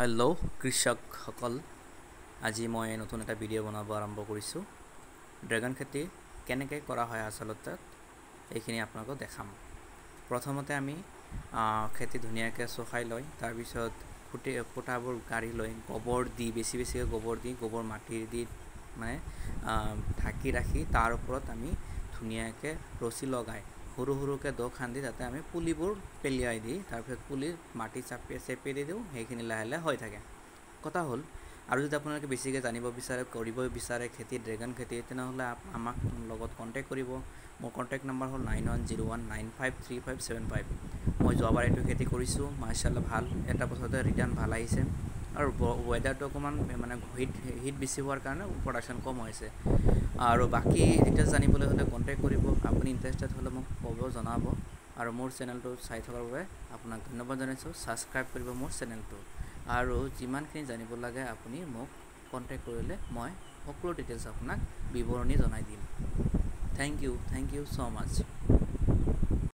Hello' কৃষকসকল, আজি মই নতুন এটা ভিডিঅ' বনাব আৰম্ভ কৰিছোঁ। ড্ৰেগন খেতি কেনেকৈ কৰা হয় আচলতে এইখিনি আপোনালোকক দেখাম। প্ৰথমতে আমি খেতি ধুনীয়াকৈ চহাই লৈ তাৰপিছত ফুটাবোৰ কাঢ়ি লৈ গোবৰ দি বেছিকৈ গোবৰ মাটি দি মানে ঢাকি ৰাখি তাৰ ওপৰত আমি ধুনীয়াকৈ ৰছী লগাই সৰুকৈ দ খান্দি তাতে আমি পুলিবোৰ পেলিয়াই দি তাৰপিছত পুলিৰ মাটি চেপি দি দিওঁ। সেইখিনি লাহে লাহে হৈ থাকে। কথা হ'ল, আৰু যদি আপোনালোকে বেছিকৈ জানিব বিচাৰে, কৰিব বিচাৰে ড্ৰেগন খেতি, তেনেহ'লে আমাক লগত কণ্টেক্ট কৰিব। মোৰ কণ্টেক্ট নম্বৰ হ'ল 9101953575। মই যোৱাবাৰ এইটো খেতি কৰিছোঁ, মাশাআল্লাহ ভাল, এটা বছৰতে ৰিটাৰ্ণ ভাল আহিছে। আৰু ৱেডাৰটো অকণমান মানে হিট বেছি হোৱাৰ কাৰণে প্ৰডাকশ্যন কম হৈছে। আৰু বাকী ডিটেইলছ জানিবলৈ হ'লে কণ্টেক্ট কৰিব। আপুনি ইণ্টাৰেষ্টেড হ'লে মোক জনাব। আৰু মোৰ চেনেলটো চাই থকাৰ বাবে আপোনাক ধন্যবাদ জনাইছোঁ। ছাবস্ক্ৰাইব কৰিব মোৰ চেনেলটো। আৰু যিমানখিনি জানিব লাগে আপুনি মোক কণ্টেক্ট কৰিলে মই সকলো ডিটেইলছ আপোনাক বিৱৰণী জনাই দিম। Thank you so' much.